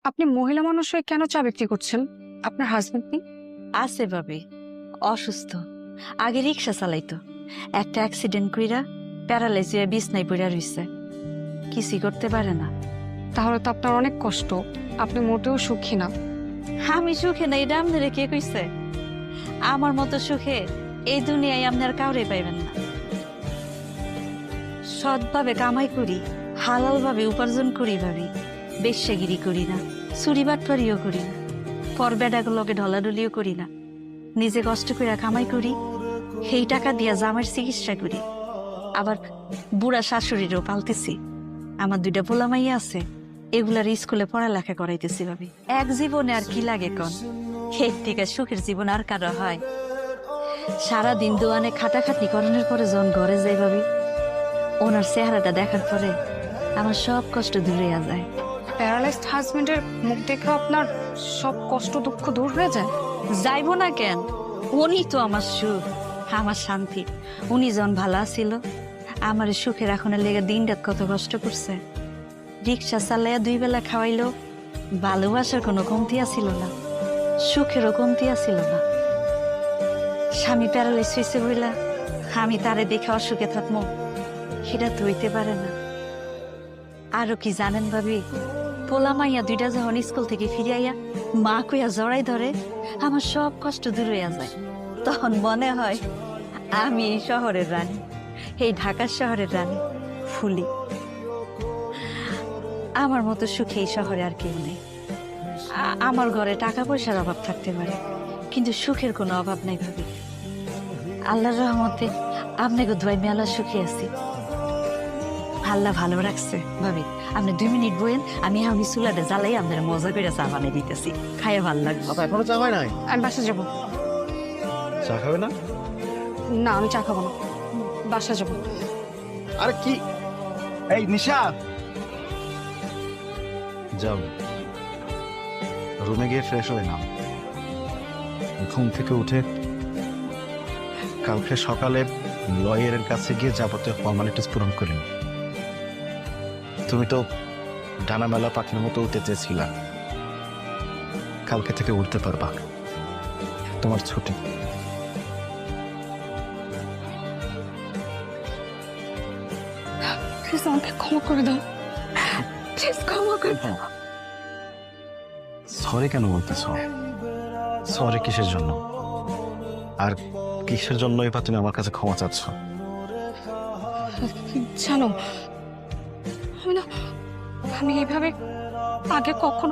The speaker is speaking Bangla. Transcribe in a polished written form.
আপনি মহিলা মানুষ হয়ে কেন চা বিক্রি করছেন? আপনার হাজবেন্ড নেই? আছে ভাবি, অসুস্থ। আগে রিক্সা চালাইতো, একটা অ্যাক্সিডেন্ট কইরা প্যারালাইজ হয়ে বিছনায় পড়া রইছে, কিছুই করতে পারে না। তাহলে তো আপনার অনেক কষ্ট। আপনি মোটেও সুখী না। আমি সুখে না, এটা আপনারা কে কইছে? আমার মতো সুখে এই দুনিয়ায় আপনার কাউরে পাইবেন না। সৎভাবে কামাই করি, হালাল ভাবে উপার্জন করি ভাবি, বেশ্যাগিরি করি না, চুরি বাটপারিও করি না, পর বেডাগুলোকে ঢলাঢলিও করি না। নিজে কষ্ট করে কামাই করি, সেই টাকা দিয়া জামার চিকিৎসা করি। আবার বুড়া শাশুড়িরও পালতেছি। আমার 2টা পোলা মাইয়া আছে, এগুলার স্কুলে পড়ালেখা করাইতেছি ভাবি। এক জীবনে আর কি লাগে কন? এর থেকে সুখের জীবন আর কারো হয়? সারাদিন দোয়ানে খাটাখাটি করানোর পরে যখন ঘরে যাই ভাবি, ওনার চেহারাটা দেখার পরে আমার সব কষ্ট দূরে যায়। প্যারালাইজড হাজবেন্ডের মুখ দেখে আপনার সব কষ্ট দুঃখ দূর হয়ে যায়? যাইব না কেন? উনি তো আমার সুখ, আমার শান্তি। উনি যখন ভালো আছিল, আমার সুখে রাখনের লেগে দিন রাত কত কষ্ট করছে। রিক্সা চালাইয়া 2 বেলা খাওয়াইলো, ভালোবাসার কোনো কমতি আছিল না, সুখেরও কমতি আছিল না। স্বামী প্যারালাইজ হয়েছে বইলা আমি তারে দেখে অসুখে থাকবো, সেটা তো হইতে পারে না। আরো কি জানেন ভাবি, পোলা মাইয়া 2টা যখন স্কুল থেকে ফিরে আইয়া মা কইয়া জড়াই ধরে, আমার সব কষ্ট দূর হইয়া যায়। তখন মনে হয় আমি এই শহরের রানী, এই ঢাকার শহরের রানী ফুলি। আমার মতো সুখে এই শহরে আর কেউ নেই। আমার ঘরে টাকা পয়সার অভাব থাকতে পারে, কিন্তু সুখের কোনো অভাব নাই ভাবি। আল্লাহর রহমতে আপনাকে ধোয়াই মেলা সুখে আছি। আল্লাহ ভালো রাখছে ভাবি। আপনি 2 মিনিট বইয়েন, আমি চুলাটা জ্বালাই আপনার মজা করে চা বানিয়ে দিতেছি, খাইয়ে ভালো লাগবে। বাবা এখনো চা হয় নাই? আমি বাসা যাবো। চা খাবে না? না, আমি চা খাবো না, বাসা যাবো। আরে কি, এই নিশা, যাও রুমে গিয়ে ফ্রেশ হয়ে নাও। ঘুম থেকে উঠে কালকে সকালে লয়ারের কাছে গিয়ে যাবতীয় ফর্মালিটিস পূরণ করে নিও। তুমি তো ডানা মেলা পাখির মতো উঠতে চেয়েছিলা, কালকে থেকে উঠতে পারবা, তোমার ছুটি। প্লিজ আমাকে ক্ষমা করে দাও, প্লিজ ক্ষমা করে দাও। সরি কেন বলতেছ? সরি কিসের জন্য? আর কিসের জন্যই বা তুমি আমার কাছে ক্ষমা চাচ্ছ? জানো, আমি না, আমি এইভাবে আগে কখনো